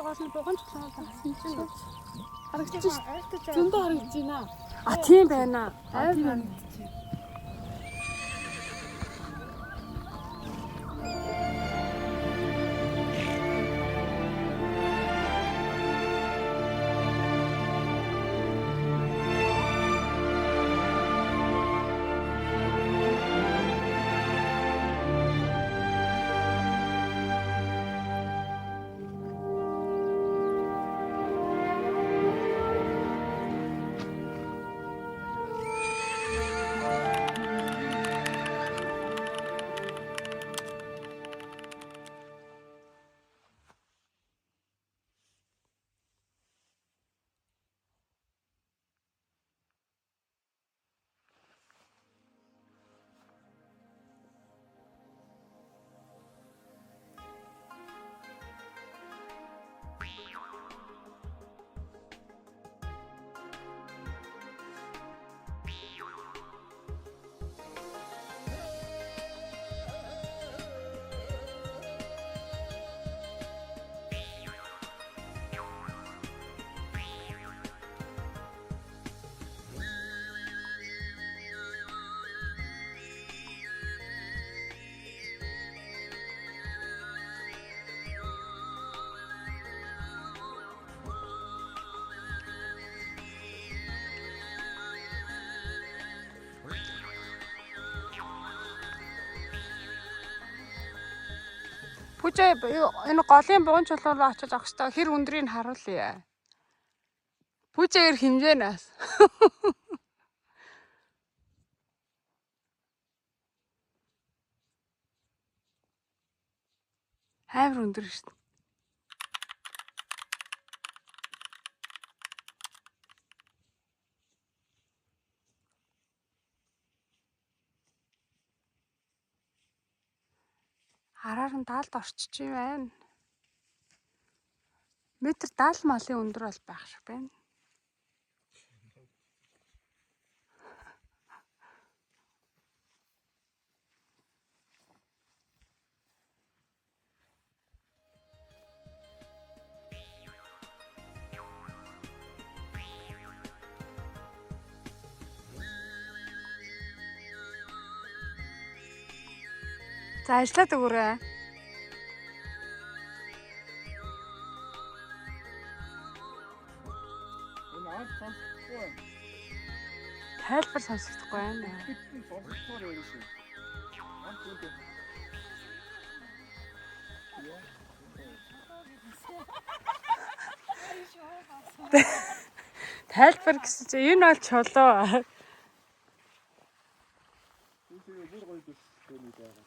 гол нь буган чулуу тагсан чинь харагдаж Айлтаж зөндөө харагдаж байна. А тийм байна. Тийм байна. Бүжээ энэ голын буган чулуу руу очиж авах хэрэгтэй. Хэр өндрийг харуулъя. Бүжээгээр хэмжээнээс. Амар өндөр шүү дээ. Хараар нь 70 орчиж байна. Метр 70 малын өндөр бол байх шиг байна. За ажиллаад өгөөрэй. Энэ аад сонсохгүй. Тайлбар сонсохдохгүй байна. Бидний сонсохоор ярина шүү. Аад үгүй. Тайлбар гэсэн чинь энэ бол чулуу. Үгүй бүр гоё дэс төний байгаа.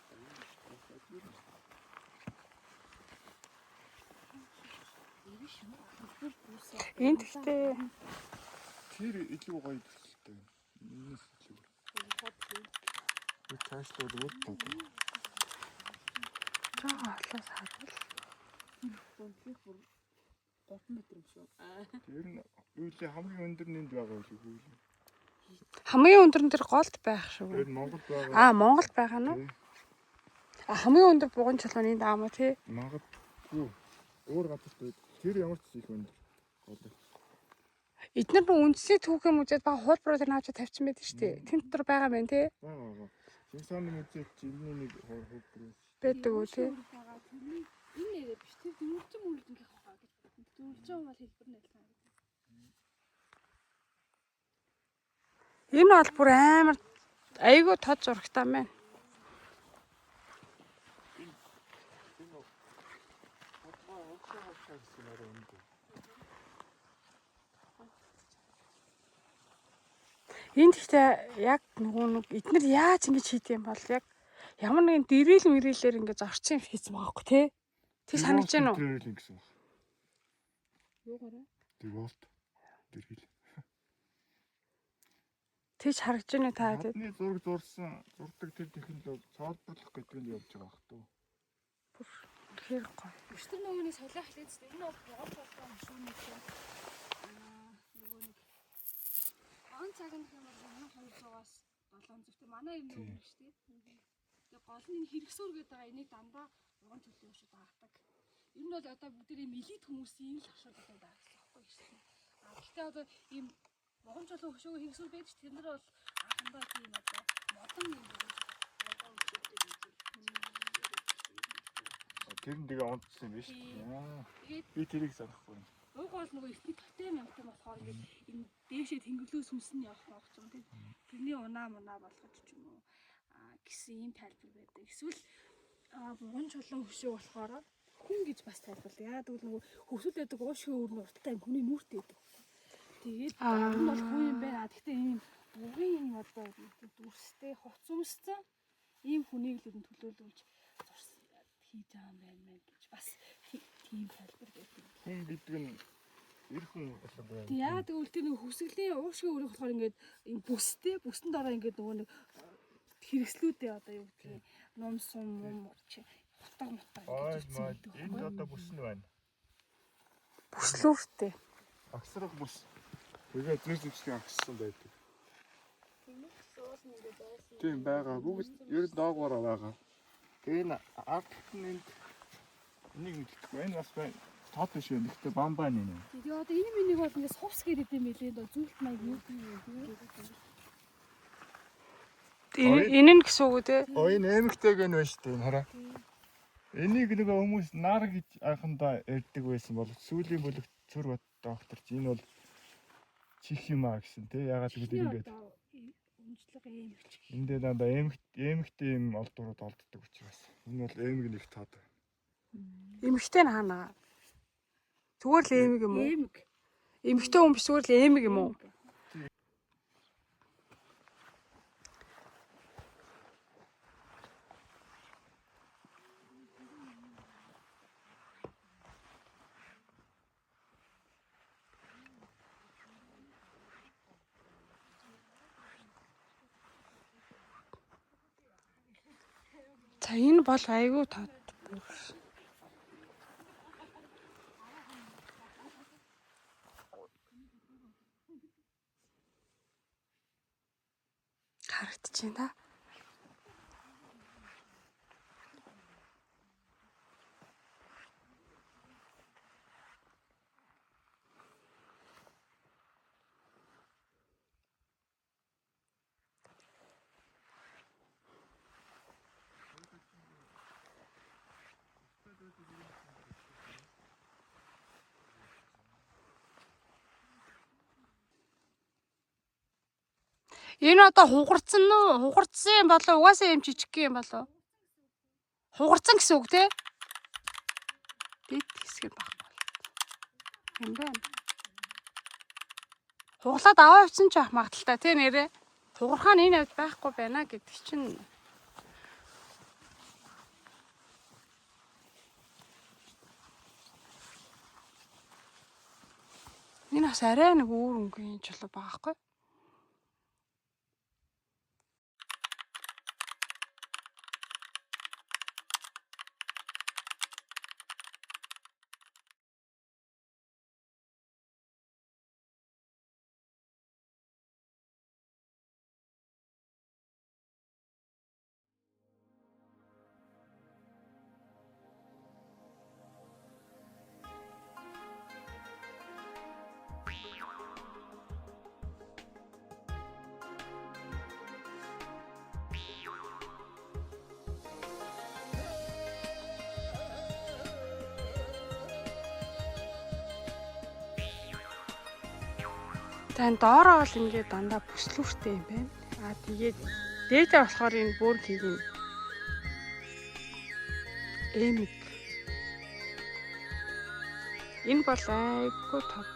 Энд гэхдээ Тэр илүү гоё төсөлтэй. Энэс илүү. Цаашлаа өөр тоо. жоо холоос харуул. 3 метр юм шүү. Тэр нь үйлээ хамгийн өндөр нэнд байгаа үгүй юу? Хамгийн өндөрн дээр голд байх шүү. Тэр Монгол байгаа. Аа, Монголд байгаа нь уу? А хамгийн өндөр буган чулууны даамаа тий. Магадгүй. Өөр газар дээр тэр ямар ч их өндөр. Голыг. Эдгээр нь үндэсний түүхэн музейд бага хуулбарууд нь авч тавьсан байдаг шүү дээ. Тэнд дотор байгаа юм байна тий. Аа. Шинсааны музейд жилийн нэг хөвбөр. Байдаг үү тий. Энэ нэрээ биш. Тэр дөрвөлжин мөрөлдөнгийнх хаа гэж бодсон. Дөрвөлжин бол хэлбэр нь адилхан. Энэ бол бүр амар айгүй тод зурагтай байна. Энд гэхдээ яг нөгөө нэг эдгээр яаж ингэж хийдэг юм бол яг ямар нэгэн дэрэл мэрэлээр ингэж орчин хийсэн байгаа хгүй тий. Тэг санагдаж байна уу? Тэр гэсэн баг. Юугаараа? Тэр болт. Тэр хэл. Тэгж харагдаж байна та тий. Хадны зураг зурсан зурдаг тэр технологи цаалбарлах гэдэг нь явж байгаа бах туу. Бүр тэгэхээр гоё. Биш тэр нөгөөний солио хэлээд зү. Энэ бол буган чулуу машины чинь. Нөгөө нэг он цагийн юм бол 1200-аас 700 тэр манай юм уу шүү дээ. Тэгээ гол нь хэрэг сүр гэдэг байгаа энийг дандаа буган чулуу шүү даадаг. Ер нь бол одоо бүгд ийм элит хүмүүсийн л ашиглаад байгаа гэсэн байхгүй шүү. Гэхдээ одоо ийм могомжлон хөшөөгөө хийсүүл байдаг ч тэр нар бол анхандаа тийм одоо модон юм байна. Тэр нь тэгээ онцсон юм биш. Би тэрийг санахгүй. Уг бол нөгөө ихний тотем юмтай болохоор ингээд энэ дээшээ тэнгэрлөө сүнс нь явах юм тийм. Тэрний унаа болгож ч юм уу гэсэн ийм тайлбар байдаг. Эсвэл буган чулуун хөшөө болохоор хүн гэж бас тайлбарлаа. Яагаад гэвэл нөгөө хөвсөлдөдөг уушгийн өрн урттай хүний нүртэй байдаг. Тэгээд энэ бол хүн юм байна. Гэхдээ ийм бугын одоо дүрстэй хоц өмссөн ийм хүнийг л төлөөлүүлж зурсан хийж байгаа юм байна гэж бас тийм тайлбар байдаг. Хүн гэдэг нь эр хүн болов уу? Тэг яа тэгвэл тэр нэг хөсгөлийн уушгийн өрөө болохоор ингээд энэ бүсэнд ороо ингээд нөгөө нэг хэрэгслүүдээ одоо юу гэдгийг ном сум чи утга мутга ингээд энд одоо бүс нь байна. Бүслүүртэй. Агсрах бүс. Тэгээд зүр зүрхтэй агссан байдаг. Тийм байгаа. Бүгд ер нь доогоороо байгаа. Тэгээ энэ арт нь энийг мэдчихгүй. Энэ бас байна. Тод биш юм. Гэхдээ бамбаа нэ. Тэгээ одоо энэ минийг бол ингээд сувс гэдэг юм билээ доо зүйлт маяг юу тийм. Энэ нь гэсэн үг үү те? Энэ эмэгтэйг нь байна шүү дээ. Энэ хараа. Энийг нөгөө хүмүүс нар гэж анхандаа ярьдаг байсан бол сүүлийн бүлэг цүр бат доктор чи энэ бол чих юмаа гэсэн те. Ягаад гэвэл ингээд өмчлөг эмэгч. Энд дандаа эмэгтэй юм олдурууд олддог учраас. Энэ бол эмэг нэг тод. Эмэгтэй нь хаана? Зүгээр л эмэг юм уу? Эмэг. Эмэгтэй хүн биш зүгээр л эмэг юм уу? За энэ бол айгүй тод бүр. Харагдчихээн та. Энэ одоо хугарцсан нь хугарцсан болоо угаасаа юм жижиг юм болоо. Хугарцсан гэсэн үг те? Дэд хэсэг байхгүй. Юм байна. Хуглаад аваа явсан ч ах магадaltaй те нэрээ. Хугархаа нь энэ авд байхгүй байна гэдэг чинь. Энэ бас арай нэг өөр өнгөний чулуу байхгүй. Тань доороо бол ингээд дандаа бүслүүртэй юм байна. Тэгээд дээдээ болохоор энэ бүр хийг юм. Эмэг. Энэ бол айгүй тод.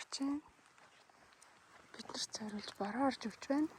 орж байна. Бид нарт зориулж бороо орж өгч байна.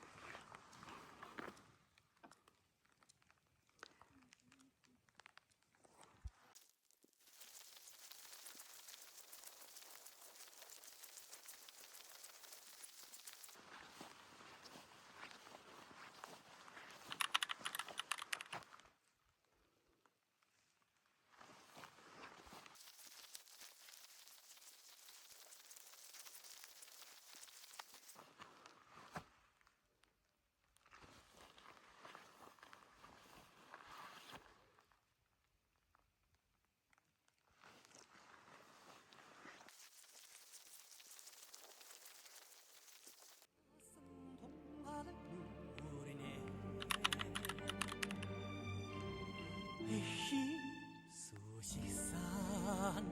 소식산